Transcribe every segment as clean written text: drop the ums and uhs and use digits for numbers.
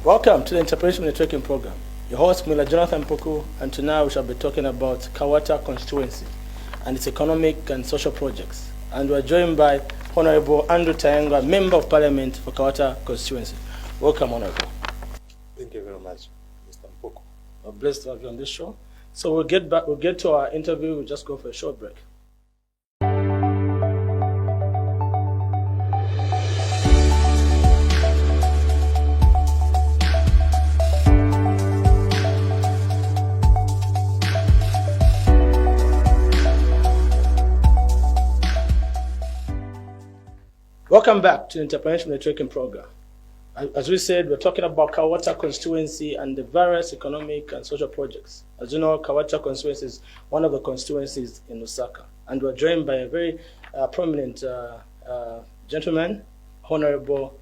Welcome to the Entrepreneurship Networking Program. Your host, Miller Jonathan Poku, and tonight we shall be talking about Kabwata Constituency and its economic and social projects. And we're joined by Honorable Andrew Tayengwa, Member of Parliament for Kabwata Constituency. Welcome, Honorable. Thank you very much, Mr. Poku. We're blessed to have you on this show. So we'll get to our interview. We'll just go for a short break. Welcome back to the Entrepreneurship Networking Program. As we said, we're talking about Kabwata Constituency and the various economic and social projects. As you know, Kabwata Constituency is one of the constituencies in Lusaka. And we're joined by a very prominent gentleman, Honorable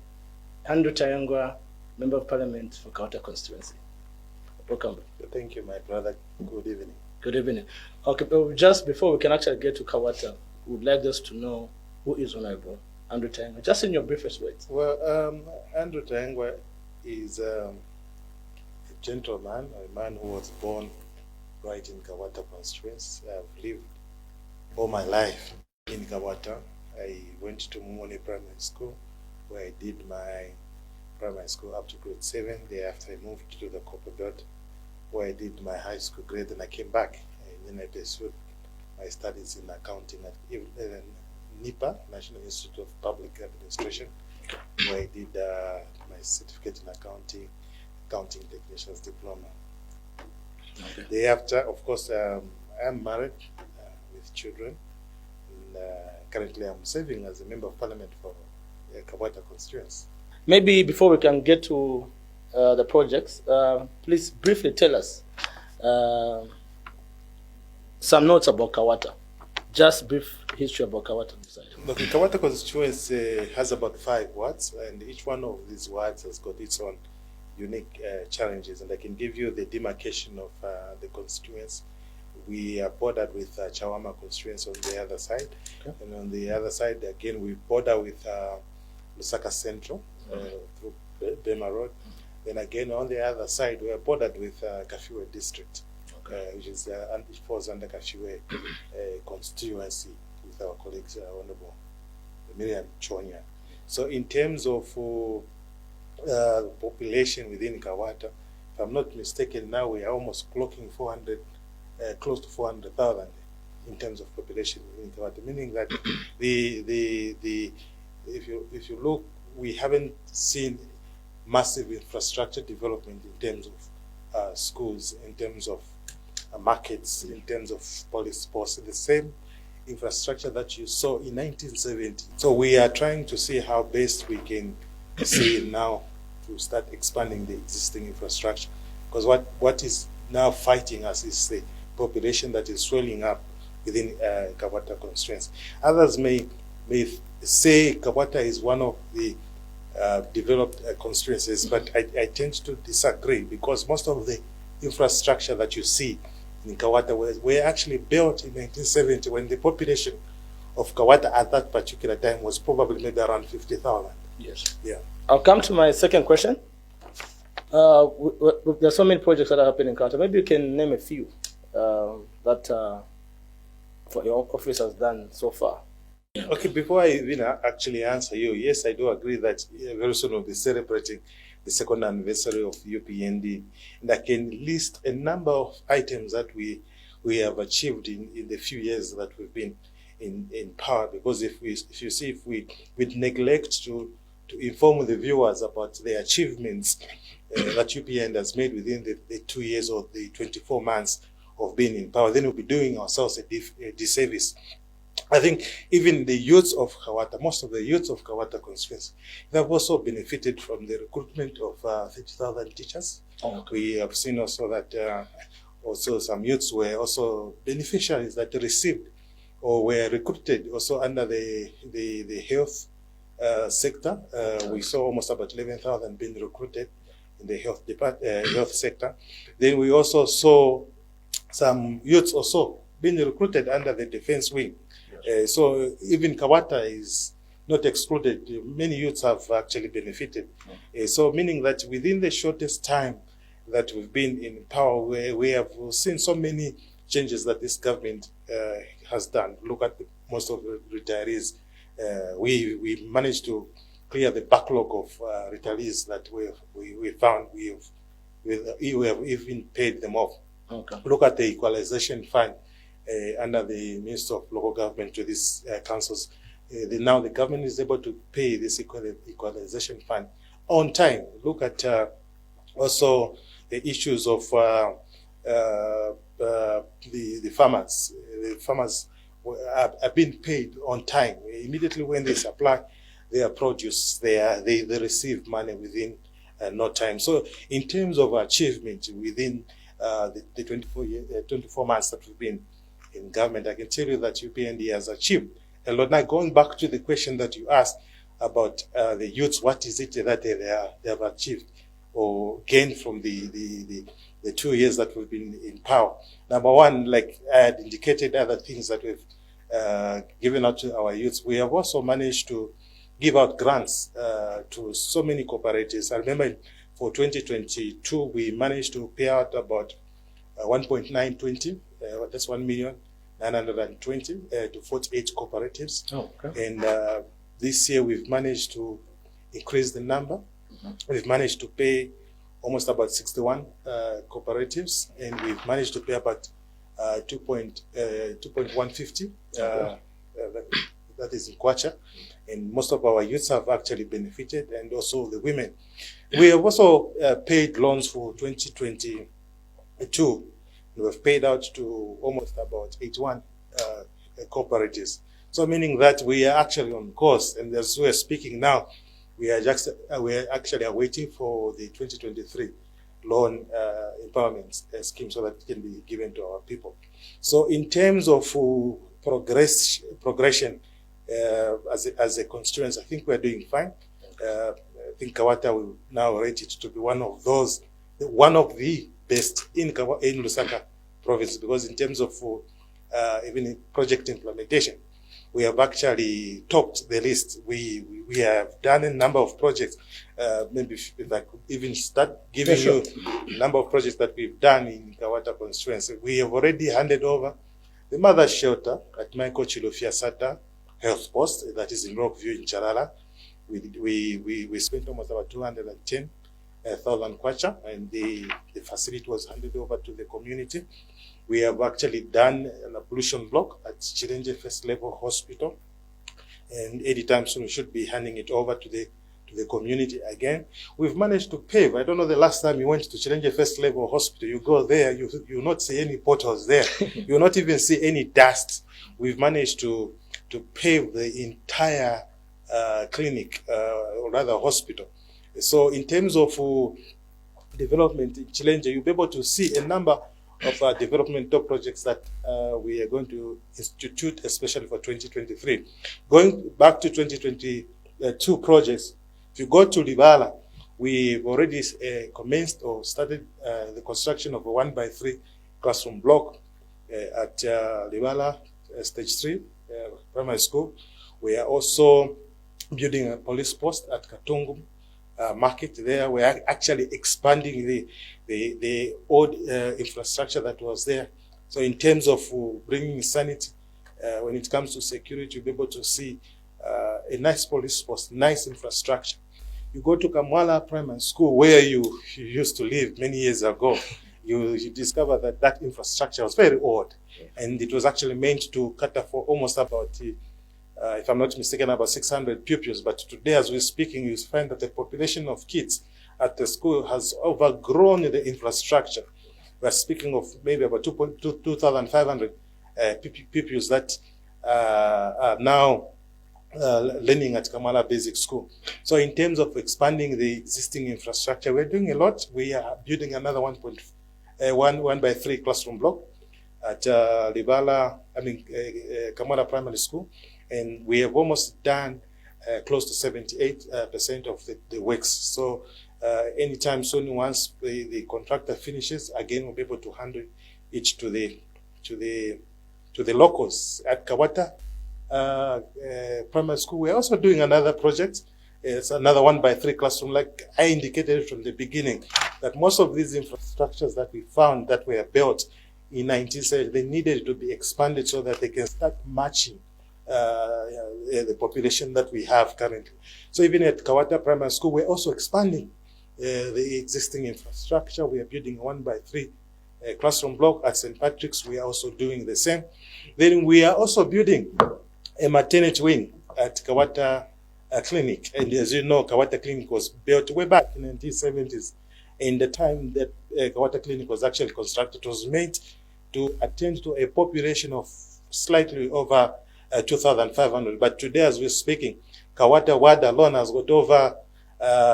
Andrew Tayengwa, Member of Parliament for Kabwata Constituency. Welcome. Thank you, my brother. Good evening. Good evening. Okay, but just before we can actually get to Kabwata, we would like us to know who is Honorable Andrew Tayengwa, just in your briefest words. Well, Andrew Tayengwa is a gentleman, a man who was born right in Kabwata constituency. I've lived all my life in Kabwata. I went to Mumone Primary School, where I did my primary school up to grade 7. Thereafter, I moved to the Copper Belt, where I did my high school grade, and I came back. And then I pursued my studies in accounting at NIPA, National Institute of Public Administration, where I did my certificate in accounting technician's diploma. Okay. Thereafter, of course, I'm married with children, and currently I'm serving as a Member of Parliament for Kabwata constituency. Maybe before we can get to the projects, please briefly tell us some notes about Kabwata. Just brief history about Kabwata. Look, the Kabwata constituency has about 5 wards, and each one of these wards has got its own unique challenges. And I can give you the demarcation of the constituency. We are bordered with Chawama constituency on the other side, okay. And on the other side again we border with Lusaka Central through Bema Road. Then again on the other side we are bordered with Kafiwe district. Which is and it falls under Kashiwe constituency with our colleagues, Honorable Miriam Chonya. So in terms of population within Kabwata, if I'm not mistaken, now we are almost clocking 400, close to 400,000 in terms of population within Kabwata. Meaning that if you look, we haven't seen massive infrastructure development in terms of schools, in terms of markets, in terms of police force, the same infrastructure that you saw in 1970. So we are trying to see how best we can see now to start expanding the existing infrastructure. Because what is now fighting us is the population that is swelling up within Kabwata constituency. Others may say Kabwata is one of the developed constituencies, but I tend to disagree, because most of the infrastructure that you see in Kabwata were actually built in 1970, when the population of Kabwata at that particular time was probably maybe around 50,000. Yes. Yeah. I'll come to my second question. There's so many projects that are happening in Kabwata. Maybe you can name a few that for your office has done so far. Okay, before I even actually answer you, yes, I do agree that very soon we'll be celebrating the second anniversary of UPND, and I can list a number of items that we have achieved in the few years that we've been in power. Because if we neglect to inform the viewers about the achievements that UPND has made within the 2 years or the 24 months of being in power, then we'll be doing ourselves a disservice. I think even the youths of Kabwata, most of the youths of Kabwata constituency, they have also benefited from the recruitment of 30,000 teachers. Oh, okay. We have seen also that also some youths were also beneficiaries that received or were recruited also under the health sector. We saw almost about 11,000 being recruited in the health sector. Then we also saw some youths also being recruited under the defense wing. So even Kabwata is not excluded. Many youths have actually benefited. So meaning that within the shortest time that we've been in power, we have seen so many changes that this government has done. Look at most of the retirees. We managed to clear the backlog of retirees that we found. We have even paid them off. Okay. Look at the equalization fund under the Minister of Local Government to these councils. Now the government is able to pay this equalization fund on time. Look at also the issues of the farmers. The farmers are being paid on time. Immediately when they supply their produce, they receive money within no time. So in terms of achievement within the 24 months that we've been in government, I can tell you that UPND has achieved a lot. Now, going back to the question that you asked about the youths, what is it that they have achieved or gained from the 2 years that we've been in power? Number one, like I had indicated, other things that we've given out to our youths, we have also managed to give out grants to so many cooperatives. I remember for 2022, we managed to pay out about 1.920, that's 1,920,000 to 48 cooperatives. Oh, okay. And this year we've managed to increase the number. We've managed to pay almost about 61 cooperatives, and we've managed to pay about 2.150. That is in Kwacha, and most of our youths have actually benefited, and also the women. We have also paid loans for 2022. We have paid out to almost about 81 cooperatives. So meaning that we are actually on course, and as we are speaking now, we are actually waiting for the 2023 loan empowerment scheme so that it can be given to our people. So in terms of progression as a constituency, I think we are doing fine. I think Kabwata will now rate it to be one of the best in Lusaka province, because in terms of even in project implementation, we have actually topped the list. We have done a number of projects. Maybe if I could even start giving you a number of projects that we've done in Kabwata constituency. We have already handed over the mother shelter at Michael Chilofia Sata Health Post, that is in Rockview in Charala. We spent almost about 210,000 kwacha, and the facility was handed over to the community. We have actually done an ablution block at Chirenje First Level Hospital, and anytime soon we should be handing it over to the community again. We've managed to pave. I don't know the last time you went to Chirenje First Level Hospital, you go there, you will not see any potholes there. You will not even see any dust. We've managed to pave the entire clinic, or rather hospital. So in terms of development in Chirenje, you'll be able to see a number of developmental projects that we are going to institute, especially for 2023. Going back to 2022 projects, if you go to Libala, we've already commenced or started the construction of a 1x3 classroom block at Libala Stage 3 primary school. We are also building a police post at Katungu market there. We are actually expanding the old infrastructure that was there. So in terms of bringing sanity, when it comes to security, you'll be able to see a nice police post, nice infrastructure. You go to Kamwala Primary School, where you used to live many years ago, you discover that infrastructure was very old, and it was actually meant to cater for almost about, if I'm not mistaken, about 600 pupils. But today, as we're speaking, you find that the population of kids at the school has overgrown the infrastructure. We're speaking of maybe about 2,500 pupils that are now learning at Kamala Basic School. So in terms of expanding the existing infrastructure, we're doing a lot. We are building another 1x3 classroom block at Kamala Primary School, and we have almost done close to 78% of the works. So anytime soon, once the contractor finishes, again we'll be able to hand it to the locals at Kabwata. primary school, we're also doing another project. It's another 1x3 classroom. Like I indicated from the beginning, that most of these infrastructures that we found that were built in 1970, they needed to be expanded so that they can start matching the population that we have currently. So even at Kabwata Primary School, we're also expanding the existing infrastructure. We are building a 1x3 classroom block. At St. Patrick's, we are also doing the same. Then we are also building a maternity wing at Kabwata Clinic. And as you know, Kabwata Clinic was built way back in the 1970s. In the time that Kabwata Clinic was actually constructed, it was made to attend to a population of slightly over 2,500. But today, as we're speaking, Kabwata Ward alone has got over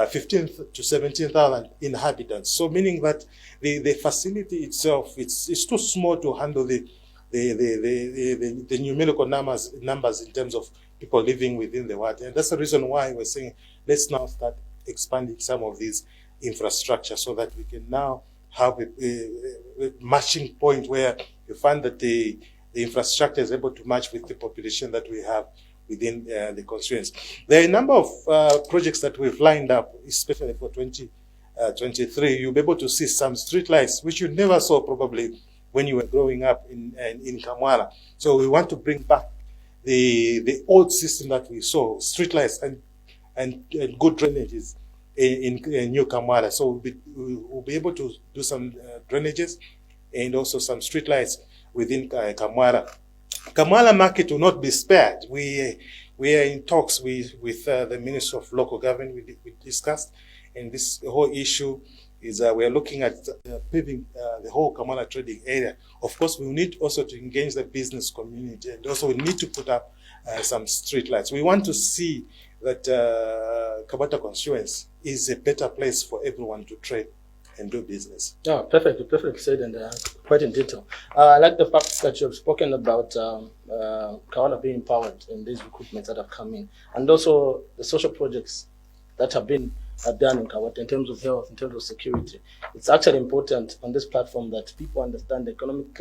15 to 17,000 inhabitants. So meaning that the facility itself, it's too small to handle the numerical numbers in terms of people living within the ward. And that's the reason why we're saying, let's now start expanding some of these infrastructure so that we can now have a matching point where you find that the infrastructure is able to match with the population that we have within the constituency. There are a number of projects that we've lined up, especially for 2023. You'll be able to see some street lights, which you never saw probably when you were growing up in Kamwala. So we want to bring back the old system that we saw, street lights and good drainages in New Kamwala. So we'll be able to do some drainages and also some street lights within Kamwala. Kamwala market will not be spared. We are in talks with the Minister of Local Government. We discussed, and this whole issue is we are looking at paving the whole Kamwala trading area. Of course, we need also to engage the business community, and also we need to put up some street lights. We want to see that Kabwata constituency is a better place for everyone to trade and do business. Yeah, perfectly said, and quite in detail. I like the fact that you have spoken about Kabwata being empowered in these recruitments that have come in, and also the social projects that have been done in Kabwata in terms of health, in terms of security. It's actually important on this platform that people understand the economic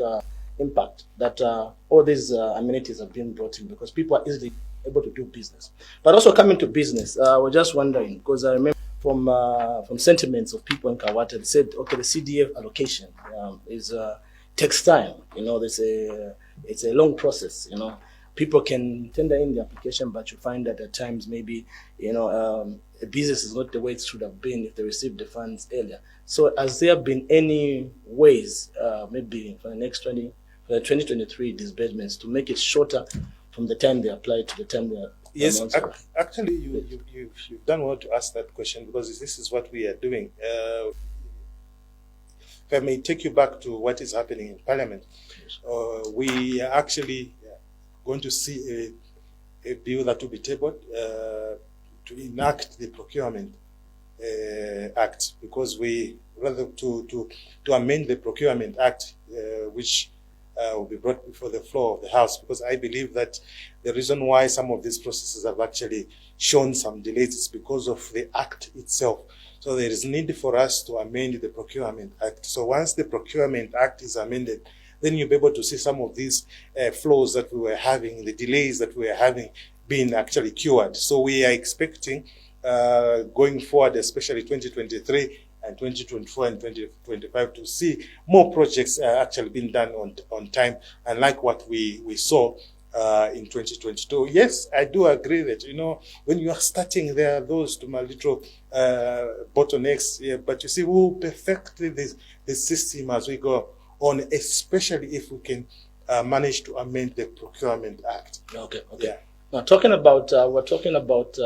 impact that all these amenities have been brought in, because people are easily able to do business. But also coming to business, we're just wondering, because I remember from sentiments of people in Kabwata, they said, okay, the CDF allocation takes time. You know, it's a long process. You know, people can tender in the application, but you find that at times maybe, you know, a business is not the way it should have been if they received the funds earlier. So has there been any ways, maybe for the next 2023 disbursements, to make it shorter from the time they apply to the time they are? Yes, actually, you've done well to ask that question, because this is what we are doing. If I may take you back to what is happening in Parliament, we are actually going to see a bill that will be tabled to enact the Procurement Act, because we rather to amend the Procurement Act, which will be brought before the floor of the House, because I believe that the reason why some of these processes have actually shown some delays is because of the Act itself. So there is need for us to amend the Procurement Act. So once the Procurement Act is amended, then you'll be able to see some of these flaws that we were having, the delays that we were having, being actually cured. So we are expecting going forward, especially 2023 and 2024 and 2025, to see more projects actually being done on time, unlike what we saw in 2022. Yes, I do agree that, you know, when you are starting, there are those little bottlenecks, yeah, but you see, we'll perfect the system as we go on, especially if we can manage to amend the Procurement Act. Okay. Yeah. Now, talking about we're talking about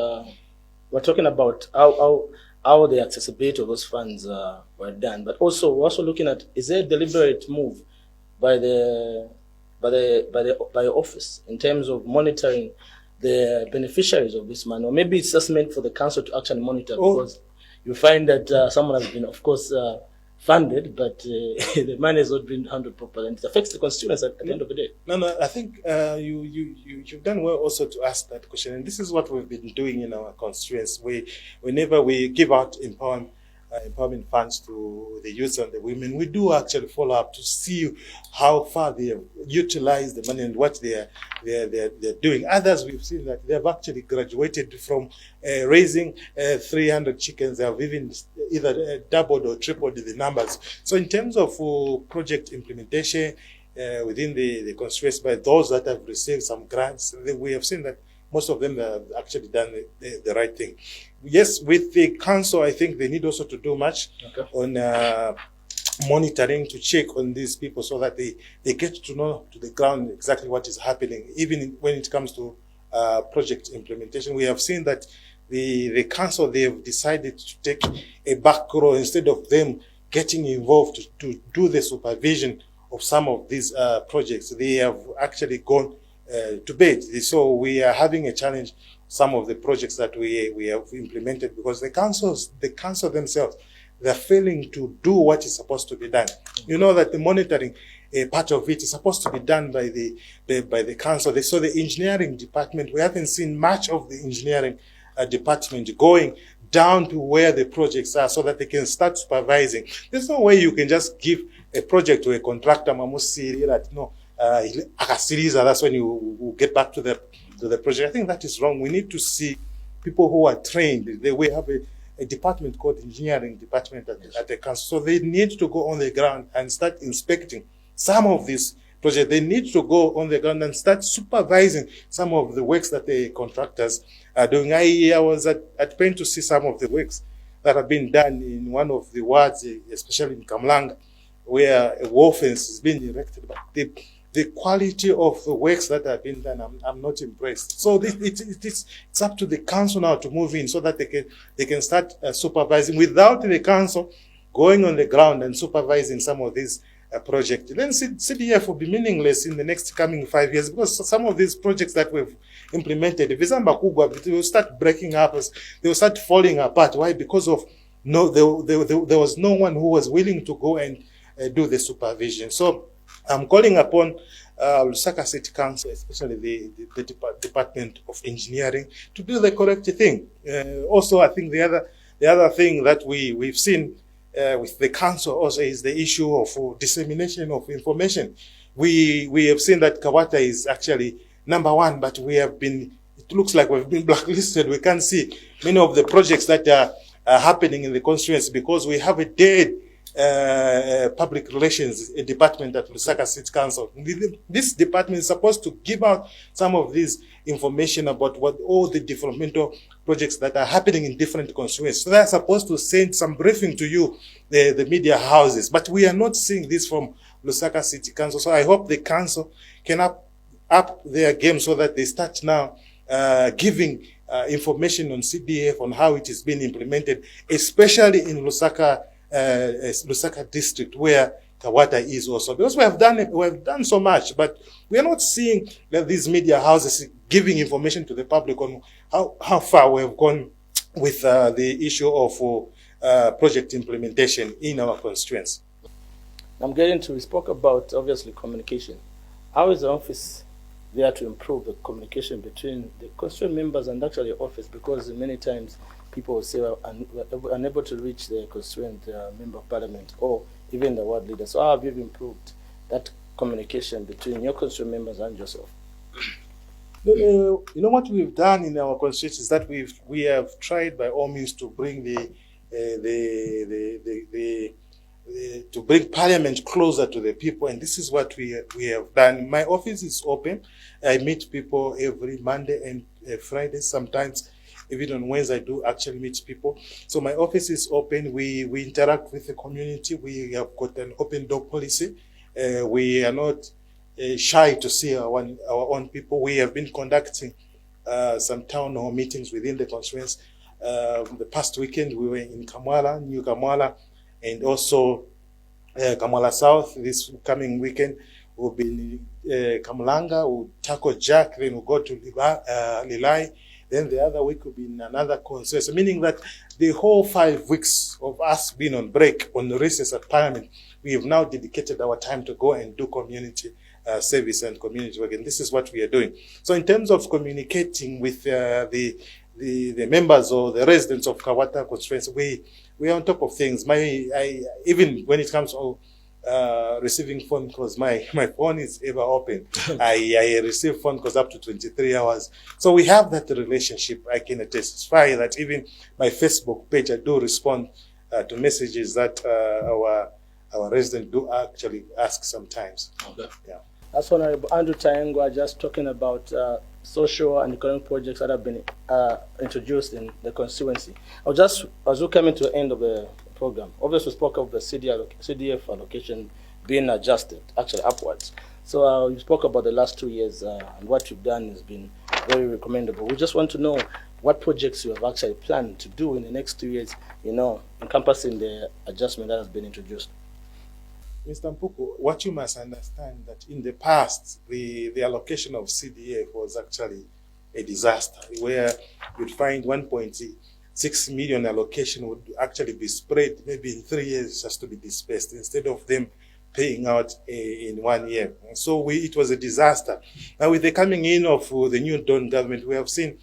how the accessibility of those funds were done, but also we're also looking at, is there a deliberate move by the office in terms of monitoring the beneficiaries of this money, or maybe it's just meant for the council to actually monitor, because you find that someone has been, of course, funded, but the money has not been handled properly, and it affects the constituents at the end of the day. No, I think you've done well also to ask that question, and this is what we've been doing in our constituents. Whenever we give out empowerment empowerment funds to the youth and the women, we do actually follow up to see how far they have utilized the money and what they're doing. Others, we've seen that they have actually graduated from raising 300 chickens. They have even either doubled or tripled the numbers. So in terms of project implementation within the constituency, by those that have received some grants, we have seen that most of them have actually done the right thing. Yes, with the council, I think they need also to do much on monitoring, to check on these people so that they get to know to the ground exactly what is happening, even when it comes to project implementation. We have seen that the council, they have decided to take a back row instead of them getting involved to do the supervision of some of these projects. They have actually gone to bed. So we are having a challenge, some of the projects that we have implemented, because the council themselves, they're failing to do what is supposed to be done. You know that the monitoring part of it is supposed to be done by the council. So the engineering department, we haven't seen much of the engineering department going down to where the projects are so that they can start supervising. There's no way you can just give a project to a contractor, no. That's when you get back to the project. I think that is wrong. We need to see people who are trained. We have a department called engineering department at the council. So they need to go on the ground and start inspecting some of these projects. They need to go on the ground and start supervising some of the works that the contractors are doing. I was at pain to see some of the works that have been done in one of the wards, especially in Kamlanga, where a wall fence is being erected. But the quality of the works that have been done, I'm not impressed. So it's up to the council now to move in so that they can start supervising. Without the council going on the ground and supervising some of these projects, then CDF will be meaningless in the next coming 5 years, because some of these projects that we've implemented, they will start breaking up, they will start falling apart. Why? Because of there was no one who was willing to go and do the supervision. So I'm calling upon Lusaka City Council, especially the Department of Engineering, to do the correct thing. Also, I think the other thing that we've seen with the council also is the issue of dissemination of information. We have seen that Kabwata is actually #1, but it looks like we've been blacklisted. We can't see many of the projects that are happening in the constituency because we have a dead public relations department at Lusaka City Council. This department is supposed to give out some of this information about what all the developmental projects that are happening in different constituencies. So they're supposed to send some briefing to you, the media houses. But we are not seeing this from Lusaka City Council. So I hope the council can up their game so that they start now giving information on CDF, on how it is being implemented, especially in Lusaka district where Kabwata is also, because we have done so much, but we are not seeing that these media houses giving information to the public on how far we have gone with the issue of project implementation in our constituency. We spoke about obviously communication. How is the office there to improve the communication between the constituent members and actually the office? Because many times people will say we're unable to reach the constituent member of parliament or even the ward leader. So how have you improved that communication between your constituent members and yourself? You know what we've done in our constituency is that we have tried by all means to bring to bring parliament closer to the people, and this is what we have done. My office is open. I meet people every Monday and Friday, sometimes even on Wednesday I do actually meet people. So my office is open. We interact with the community. We have got an open door policy. We are not shy to see our own people. We have been conducting some town hall meetings within the constituency. The past weekend we were in Kamwala, New Kamwala, and also Kamwala South. This coming weekend we'll be in Kamlanga, we'll tackle Jack, then we'll go to Lilai. Then the other week will be in another constituency, meaning that the whole 5 weeks of us being on break, on recess at Parliament, we have now dedicated our time to go and do community service and community work, and this is what we are doing. So in terms of communicating with the the members or the residents of Kabwata constituency, we are on top of things. Even when it comes to receiving phone calls, my phone is ever open. I receive phone calls up to 23 hours. So we have that relationship. I can testify that even my Facebook page, I do respond to messages that our residents do actually ask sometimes. Okay. Yeah. That's Honorable Andrew Tayengwa just talking about social and economic projects that have been introduced in the constituency. As we come into the end of the program, obviously we spoke of the CDF allocation being adjusted, actually upwards. So you spoke about the last 2 years and what you've done has been very recommendable. We just want to know what projects you have actually planned to do in the next 2 years, encompassing the adjustment that has been introduced. Mr. Mpuku, what you must understand that in the past, the allocation of CDF was actually a disaster, where you'd find 1.6 million allocation would actually be spread maybe in 3 years just to be dispersed instead of them paying out in 1 year. So it was a disaster. Now with the coming in of the new Dawn government, we have seen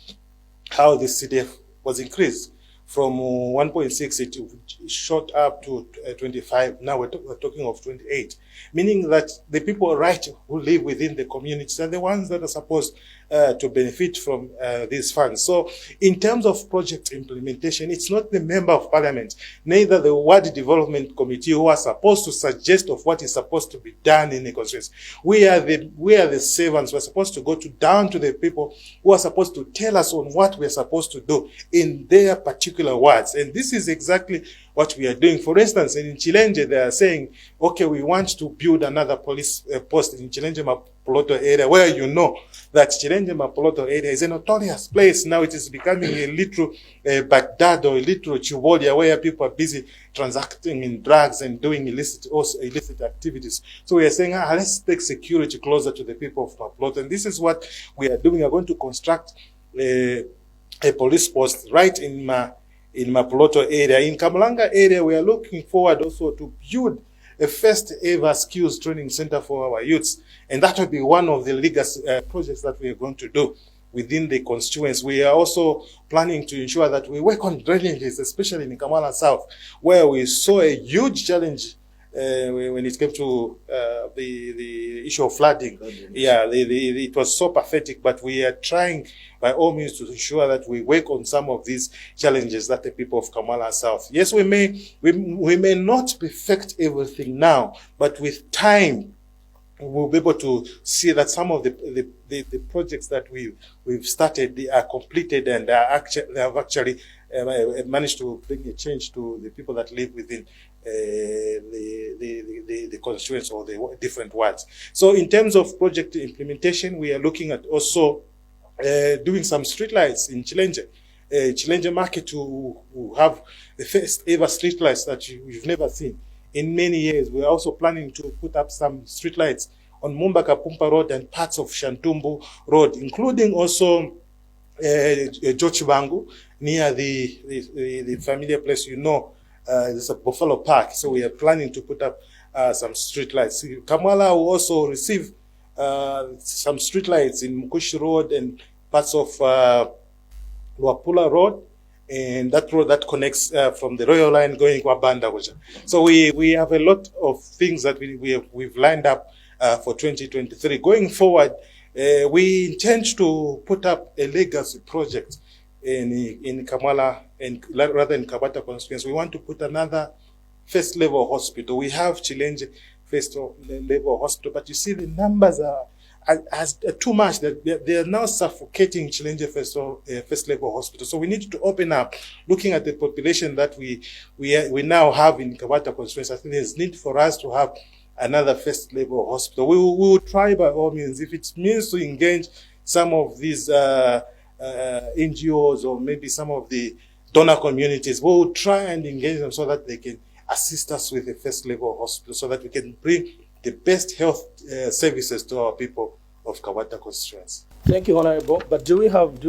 how the CDF was increased. From 1.6, it shot up to 25. Now we're talking of 28, meaning that the people who live within the communities are the ones that are supposed to benefit from these funds. So in terms of project implementation, it's not the member of parliament, neither the ward development committee who are supposed to suggest of what is supposed to be done in the constituency. We are the servants. We're supposed to go down to the people who are supposed to tell us on what we're supposed to do in their particular wards. And this is exactly what we are doing. For instance, in Chilenge, they are saying, okay, we want to build another police post in Chilenge Mapoloto area, where you know that Chilenge Mapoloto area is a notorious place. Now it is becoming a little Baghdad or a little Chivolia, where people are busy transacting in drugs and doing illicit activities. So we are saying, let's take security closer to the people of Mapoloto. And this is what we are doing. We are going to construct a police post right in Mapoloto area. In Kamlanga area, we are looking forward also to build a first ever skills training center for our youths. And that will be one of the legacy projects that we are going to do within the constituency. We are also planning to ensure that we work on drainages, especially in Kamala South, where we saw a huge challenge when it came to the issue of flooding. Yeah, it was so pathetic, but we are trying by all means to ensure that we work on some of these challenges that the people of Kamala South. Yes, we may not perfect everything now, but with time, we'll be able to see that some of the projects that we've started, they are completed and they have actually managed to bring a change to the people that live within the constituents or the different wards. So in terms of project implementation, we are looking at also doing some streetlights in Chilenge. Chilenge market will have the first ever streetlights that you've never seen in many years. We are also planning to put up some streetlights on Mumbaka-Pumpa Road and parts of Shantumbu Road, including also Jochibangu, near the familiar place, there's a Buffalo Park. So we are planning to put up some streetlights. Kamala will also receive some streetlights in Mukushi Road and parts of Luapula Road, and that road that connects from the Royal Line going to Abanda. So we have a lot of things that we've lined up for 2023. Going forward, we intend to put up a legacy project in Kamala, and rather in Kabwata constituency. We want to put another first level hospital. We have Chilenge first level hospital, but you see the numbers are too much. They are now suffocating Chilenge first level hospital. So we need to open up, looking at the population that we now have in Kabwata constituency. I think there's need for us to have another first level hospital. We will try by all means, if it means to engage some of these NGOs or maybe some of the donor communities, we will try and engage them so that they can assist us with a first level hospital, so that we can bring the best health services to our people of Kabwata constituency. Thank you, Honorable. But do we have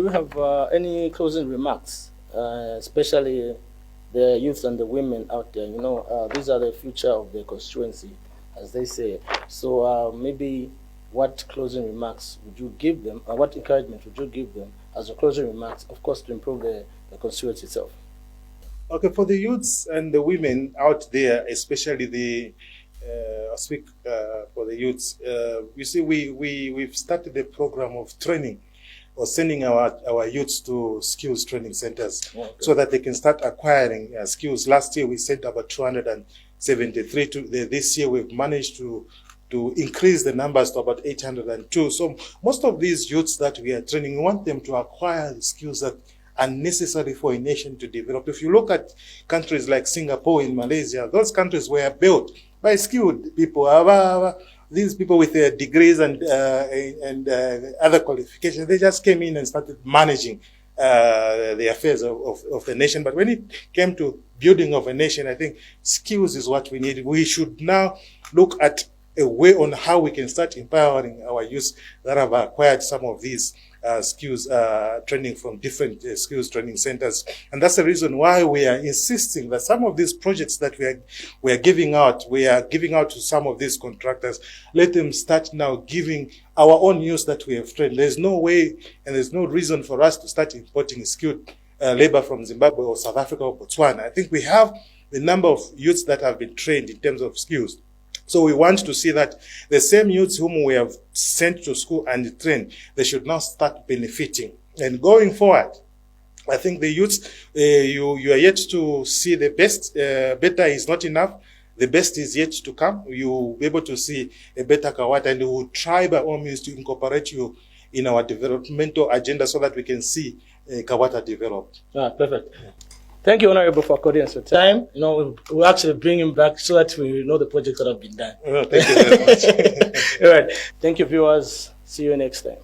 any closing remarks, especially the youth and the women out there? These are the future of the constituency, as they say. So maybe what closing remarks would you give them, or what encouragement would you give them as a closing remarks, of course, to improve the constituency itself? Okay, for the youths and the women out there, especially I'll speak for the youths. You see, we've started a program of training or sending our youths to skills training centers so that they can start acquiring skills. Last year, we sent about 273. This year, we've managed to increase the numbers to about 802. So most of these youths that we are training, we want them to acquire the skills that are necessary for a nation to develop. If you look at countries like Singapore and Malaysia, those countries were built by skilled people. These people with their degrees and other qualifications, they just came in and started managing the affairs of the nation. But when it came to building of a nation, I think skills is what we need. We should now look at a way on how we can start empowering our youth that have acquired some of these skills training from different skills training centers. And that's the reason why we are insisting that some of these projects that we are giving out to some of these contractors, let them start now giving our own youth that we have trained. There's no way and there's no reason for us to start importing skilled labor from Zimbabwe or South Africa or Botswana. I think we have the number of youths that have been trained in terms of skills. So we want to see that the same youths whom we have sent to school and trained, they should now start benefiting. And going forward, I think the youths, you are yet to see the best. Better is not enough. The best is yet to come. You'll be able to see a better Kabwata, and we will try by all means to incorporate you in our developmental agenda so that we can see Kabwata developed. Perfect. Thank you, Honorable, for according us your time. We'll actually bring him back so that we know the projects that have been done. Thank you very much. All right. Thank you, viewers. See you next time.